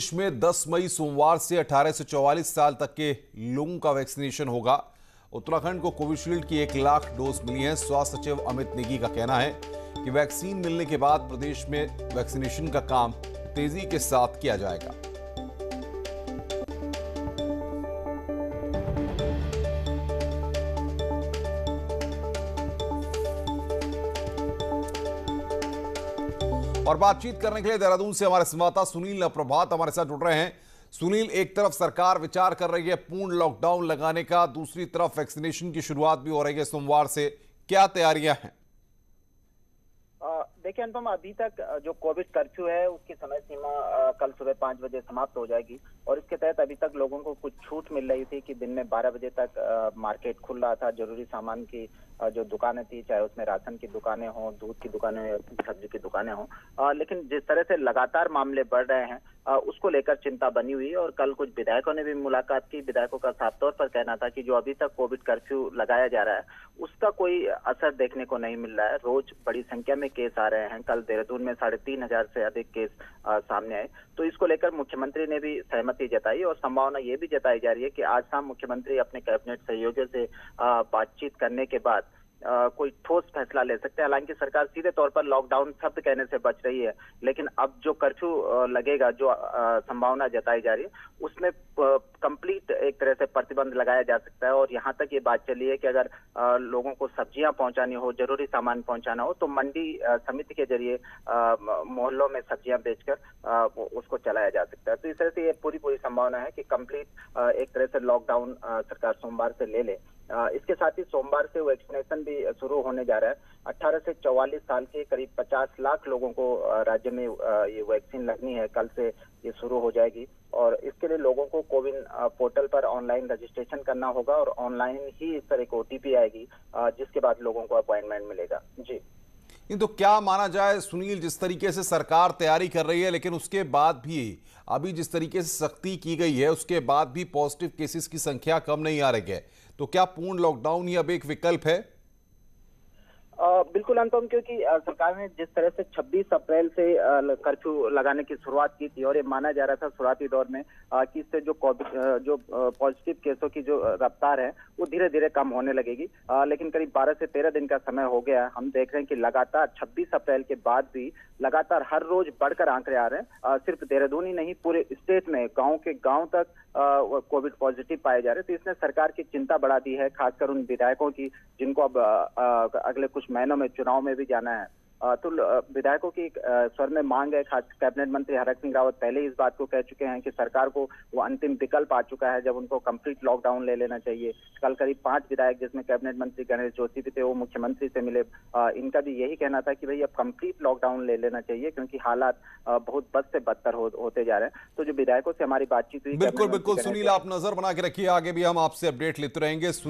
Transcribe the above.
देश में 10 मई सोमवार से 18 से 44 साल तक के लोगों का वैक्सीनेशन होगा। उत्तराखंड को कोविशील्ड की 1 लाख डोज मिली है। स्वास्थ्य सचिव अमित नेगी का कहना है कि वैक्सीन मिलने के बाद प्रदेश में वैक्सीनेशन का काम तेजी के साथ किया जाएगा। और बातचीत करने के लिए देहरादून से हमारे संवाददाता सुनील प्रभात हमारे साथ जुड़ रहे हैं। सुनील, एक तरफ सरकार विचार कर रही है पूर्ण लॉकडाउन लगाने का, दूसरी तरफ वैक्सीनेशन की शुरुआत भी हो रही है सोमवार से, क्या तैयारियां हैं? देखिए अनुपम, अभी तक जो कोविड कर्फ्यू है उसकी समय सीमा कल सुबह 5 बजे समाप्त हो जाएगी और इसके तहत अभी तक लोगों को कुछ छूट मिल रही थी कि दिन में 12 बजे तक मार्केट खुल रहा था। जरूरी सामान की जो दुकानें थी, चाहे उसमें राशन की दुकानें हों, दूध की दुकानें या सब्जी की दुकानें हों, लेकिन जिस तरह से लगातार मामले बढ़ रहे हैं उसको लेकर चिंता बनी हुई। और कल कुछ विधायकों ने भी मुलाकात की। विधायकों का साफ तौर पर कहना था कि जो अभी तक कोविड कर्फ्यू लगाया जा रहा है उसका कोई असर देखने को नहीं मिल रहा है। रोज बड़ी संख्या में केस आ रहे हैं। कल देहरादून में 3,500 से अधिक केस सामने आए। तो इसको लेकर मुख्यमंत्री ने भी सहमति जताई और संभावना ये भी जताई जा रही है कि आज शाम मुख्यमंत्री अपने कैबिनेट सहयोगियों से बातचीत करने के बाद कोई ठोस फैसला ले सकते हैं। हालांकि सरकार सीधे तौर पर लॉकडाउन शब्द कहने से बच रही है, लेकिन अब जो कर्फ्यू लगेगा, जो संभावना जताई जा रही है, उसमें कंप्लीट एक तरह से प्रतिबंध लगाया जा सकता है। और यहाँ तक ये बात चली है कि अगर लोगों को सब्जियां पहुंचानी हो, जरूरी सामान पहुंचाना हो, तो मंडी समिति के जरिए मोहल्लों में सब्जियां बेचकर उसको चलाया जा सकता है। तो इस तरह से ये पूरी संभावना है कि कंप्लीट एक तरह से लॉकडाउन सरकार सोमवार से ले ले। इसके साथ ही सोमवार से वैक्सीनेशन भी शुरू होने जा रहा है। 18 से 44 साल के करीब 50 लाख लोगों को राज्य में ये वैक्सीन लगनी है। कल से ये शुरू हो जाएगी और इसके लिए लोगों को कोविन पोर्टल पर ऑनलाइन रजिस्ट्रेशन करना होगा और ऑनलाइन ही इस तरह की OTP आएगी, जिसके बाद लोगों को अपॉइंटमेंट मिलेगा। जी, तो क्या माना जाए सुनील, जिस तरीके से सरकार तैयारी कर रही है, लेकिन उसके बाद भी अभी जिस तरीके से सख्ती की गई है उसके बाद भी पॉजिटिव केसेस की संख्या कम नहीं आ रही है, तो क्या पूर्ण लॉकडाउन ही अब एक विकल्प है? बिल्कुल अनुपम, क्योंकि सरकार ने जिस तरह से 26 अप्रैल से कर्फ्यू लगाने की शुरुआत की थी और ये माना जा रहा था शुरुआती दौर में कि इससे जो पॉजिटिव केसों की जो रफ्तार है वो धीरे धीरे कम होने लगेगी, लेकिन करीब 12 से 13 दिन का समय हो गया। हम देख रहे हैं कि लगातार 26 अप्रैल के बाद भी लगातार हर रोज बढ़कर आंकड़े आ रहे हैं। सिर्फ देहरादून ही नहीं, पूरे स्टेट में गाँव के गाँव तक कोविड पॉजिटिव पाए जा रहे हैं। तो इसने सरकार की चिंता बढ़ा दी है, खासकर उन विधायकों की जिनको अब अगले कुछ महीनों में चुनाव में भी जाना है। तो विधायकों की स्वर में मांग है। खास कैबिनेट मंत्री हरक सिंह रावत पहले इस बात को कह चुके हैं कि सरकार को वो अंतिम विकल्प आ चुका है जब उनको कंप्लीट लॉकडाउन ले लेना चाहिए। कल करीब 5 विधायक, जिसमें कैबिनेट मंत्री गणेश जोशी भी थे, वो मुख्यमंत्री से मिले। इनका भी यही कहना था कि भाई अब कंप्लीट लॉकडाउन ले लेना चाहिए क्योंकि हालात बहुत बद से बदतर होते जा रहे हैं। तो जो विधायकों से हमारी बातचीत हुई, बिल्कुल बिल्कुल सुनील, आप नजर बना के रखिए, आगे भी हम आपसे अपडेट लेते रहेंगे। सुनील